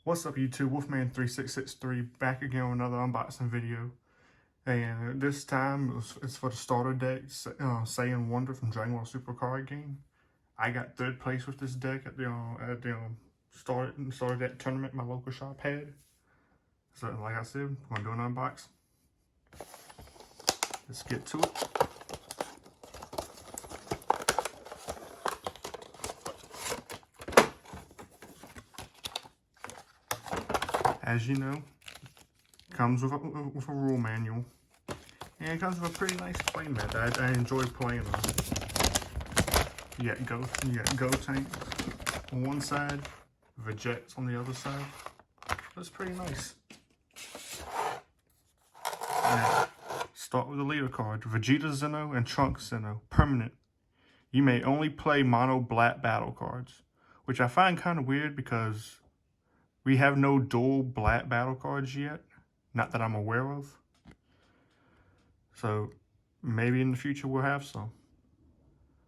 What's up YouTube, Wolfman3663 back again with another unboxing video. And this time it's for the starter deck, Saiyan Wonder from Dragon Ball Super card game. I got third place with this deck at the starter deck tournament my local shop had. So like I said, I'm gonna do an unbox. Let's get to it. As you know, comes with a rule manual, and it comes with a pretty nice play mat. I enjoy playing them. You got Go Tanks on one side, Vegets on the other side. That's pretty nice. Now, start with the leader card: Vegeta Zeno and Trunks Zeno, permanent. You may only play mono black battle cards, which I find kind of weird because we have no dual black battle cards yet, not that I'm aware of. So maybe in the future we'll have some.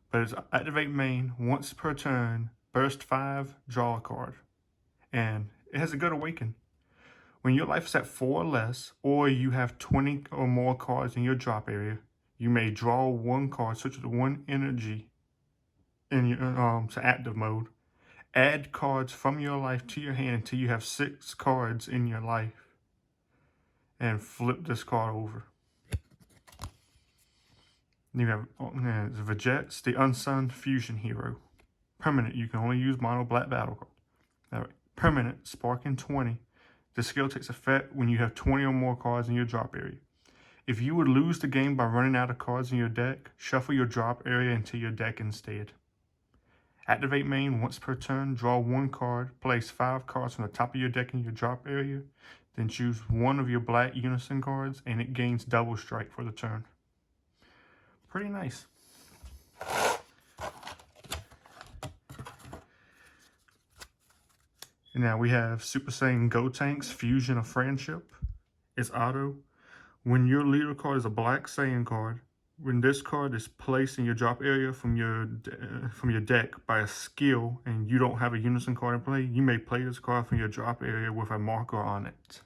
But it's activate main, once per turn, burst 5, draw a card. And it has a good awaken. When your life is at 4 or less, or you have 20 or more cards in your drop area, you may draw one card, switch to one energy in your to active mode. Add cards from your life to your hand until you have 6 cards in your life. And flip this card over. You have Vegets, the Unsung Fusion Hero. Permanent, you can only use mono black battle card. Alright. Permanent, Sparking 20. The skill takes effect when you have 20 or more cards in your drop area. If you would lose the game by running out of cards in your deck, shuffle your drop area into your deck instead. Activate main, once per turn, draw one card, place 5 cards from the top of your deck in your drop area, then choose one of your black unison cards, and it gains double strike for the turn. Pretty nice. And now we have Super Saiyan Go Tanks, Fusion of Friendship. It's auto. When your leader card is a black Saiyan card, when this card is placed in your drop area from your deck by a skill and you don't have a unison card in play, you may play this card from your drop area with a marker on it.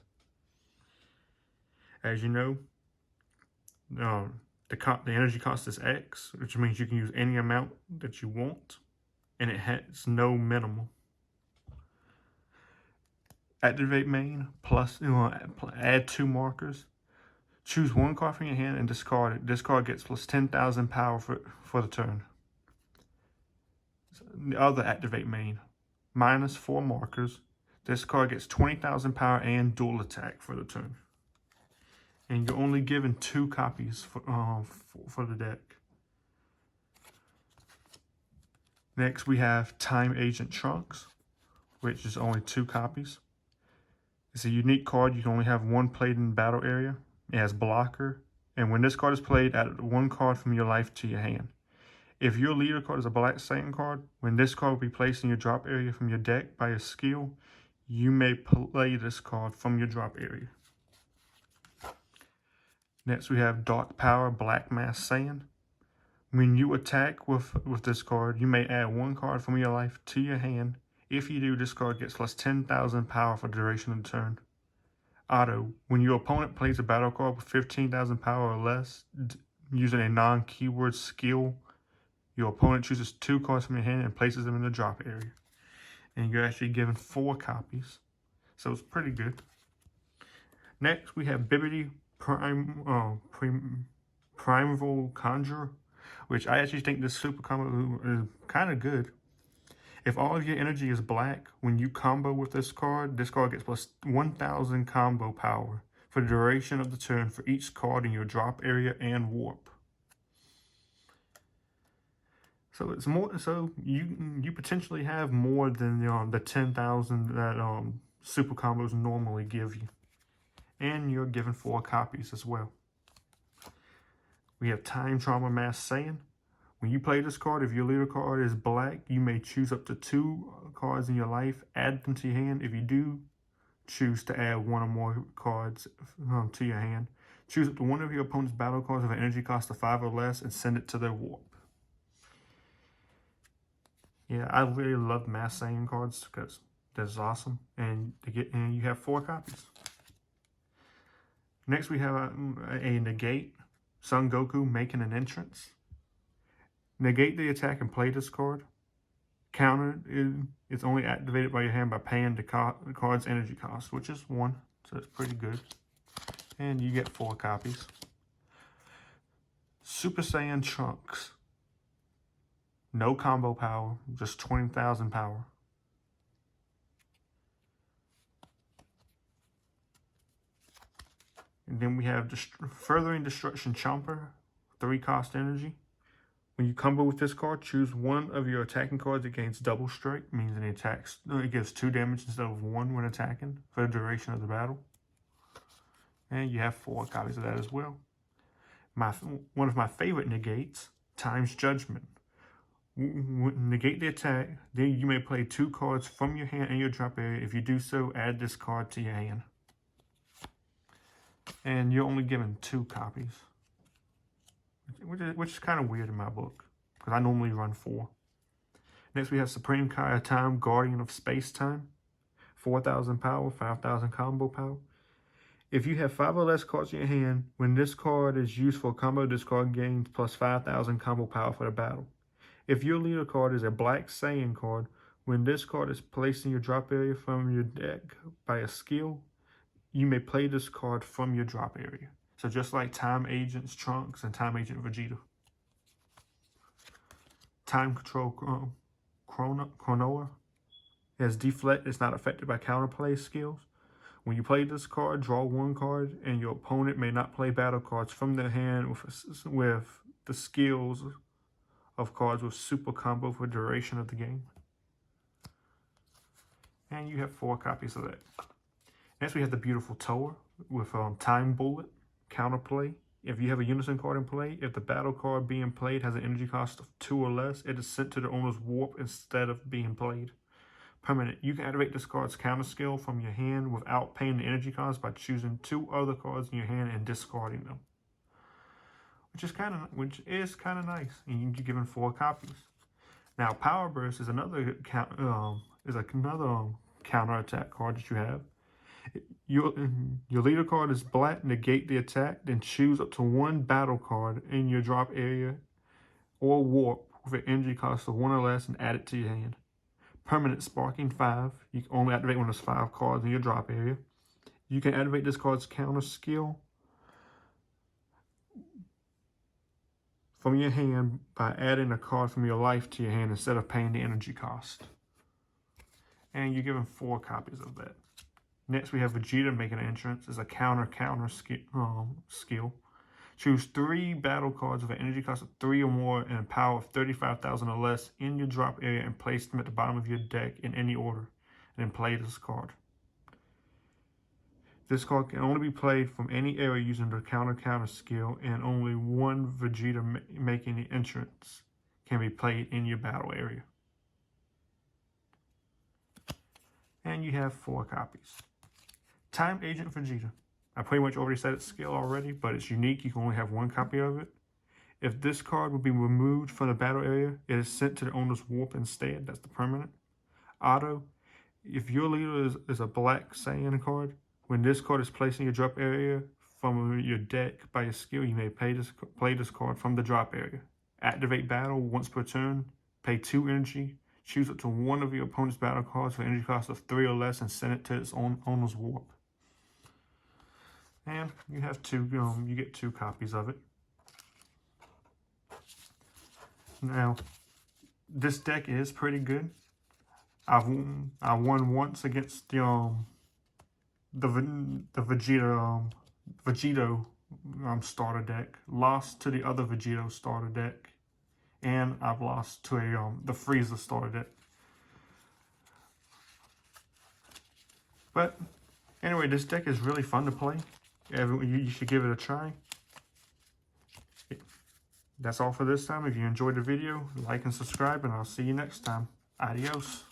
As you know, the energy cost is X, which means you can use any amount that you want, and it has no minimal. Activate main, plus add 2 markers. Choose one card from your hand and discard it. This card gets plus 10,000 power for the turn. The other activate main, minus 4 markers. This card gets 20,000 power and dual attack for the turn. And you're only given 2 copies for the deck. Next we have Time Agent Trunks, which is only 2 copies. It's a unique card. You can only have one played in the battle area. It has blocker, and when this card is played, add 1 card from your life to your hand. If your leader card is a black Saiyan card, when this card will be placed in your drop area from your deck by a skill, you may play this card from your drop area. Next we have Dark Power Black Mask Saiyan. When you attack with this card, you may add 1 card from your life to your hand. If you do, this card gets plus 10,000 power for the duration of the turn. Auto, when your opponent plays a battle card with 15,000 power or less, using a non-keyword skill, your opponent chooses 2 cards from your hand and places them in the drop area. And you're actually given 4 copies. So it's pretty good. Next, we have Bibbidi Primeval Conjurer, which I actually think this super combo is kind of good. If all of your energy is black, when you combo with this card gets plus 1,000 combo power for the duration of the turn for each card in your drop area and warp. So it's more. So you potentially have more than the 10,000 that super combos normally give you, and you're given 4 copies as well. We have Time Trauma Mask Saiyan. When you play this card, if your leader card is black, you may choose up to 2 cards in your life, add them to your hand. If you do choose to add 1 or more cards to your hand, choose up to 1 of your opponent's battle cards with an energy cost of 5 or less and send it to their warp. Yeah, I really love Mass Saiyan cards because That's awesome. And you have 4 copies. Next we have a negate. Son Goku making an entrance. Negate the attack and play this card. Counter is only activated by your hand by paying the card's energy cost, which is 1, so it's pretty good. And you get 4 copies. Super Saiyan Trunks. No combo power, just 20,000 power. And then we have Furthering Destruction Chomper, 3 cost energy. When you combo with this card, choose one of your attacking cards that gains double strike, means it gives 2 damage instead of 1 when attacking for the duration of the battle. And you have 4 copies of that as well. One of my favorite negates, Time's Judgment. Negate the attack, then you may play 2 cards from your hand in your drop area. If you do so, add this card to your hand. And you're only given 2 copies, which is kind of weird in my book, because I normally run 4. Next we have Supreme Kai Time, Guardian of Space Time. 4,000 power, 5,000 combo power. If you have 5 or less cards in your hand, when this card is used for a combo, this card gains plus 5,000 combo power for the battle. If your leader card is a Black Saiyan card, when this card is placed in your drop area from your deck by a skill, you may play this card from your drop area. So just like Time Agent's Trunks and Time Agent Vegeta. Time Control Chronoa has Deflect. It's not affected by counterplay skills. When you play this card, draw 1 card, and your opponent may not play battle cards from their hand with the skills of cards with super combo for the duration of the game. And you have 4 copies of that. Next we have the beautiful Toa with Time Bullet, counterplay. If you have a Unison card in play, if the battle card being played has an energy cost of 2 or less, it is sent to the owner's warp instead of being played. Permanent. You can activate this card's counter skill from your hand without paying the energy cost by choosing 2 other cards in your hand and discarding them. Which is kind of nice. And you're given 4 copies. Now, Power Burst is another counter attack card that you have. Your leader card is black. Negate the attack, then choose up to 1 battle card in your drop area or warp with an energy cost of 1 or less and add it to your hand. Permanent Sparking 5. You can only activate one of those 5 cards in your drop area. You can activate this card's counter skill from your hand by adding a card from your life to your hand instead of paying the energy cost. And you're given 4 copies of that. Next we have Vegeta making an entrance as a counter skill. Choose 3 battle cards with an energy cost of 3 or more and a power of 35,000 or less in your drop area and place them at the bottom of your deck in any order. And then play this card. This card can only be played from any area using the counter skill, and only 1 Vegeta making the entrance can be played in your battle area. And you have 4 copies. Time Agent Vegeta. I pretty much already said its skill already, but it's unique. You can only have 1 copy of it. If this card would be removed from the battle area, it is sent to the owner's warp instead. That's the permanent. Auto. If your leader is a Black Saiyan card, when this card is placed in your drop area from your deck by your skill, you may play this card from the drop area. Activate battle once per turn. Pay 2 energy. Choose up to 1 of your opponent's battle cards for energy cost of 3 or less and send it to its owner's warp. And you have 2. You get 2 copies of it. Now, this deck is pretty good. I won once against the Vegito starter deck. Lost to the other Vegito starter deck, and I've lost to the Frieza starter deck. But anyway, this deck is really fun to play. You should give it a try. That's all for this time. If you enjoyed the video, like and subscribe, and I'll see you next time. Adios.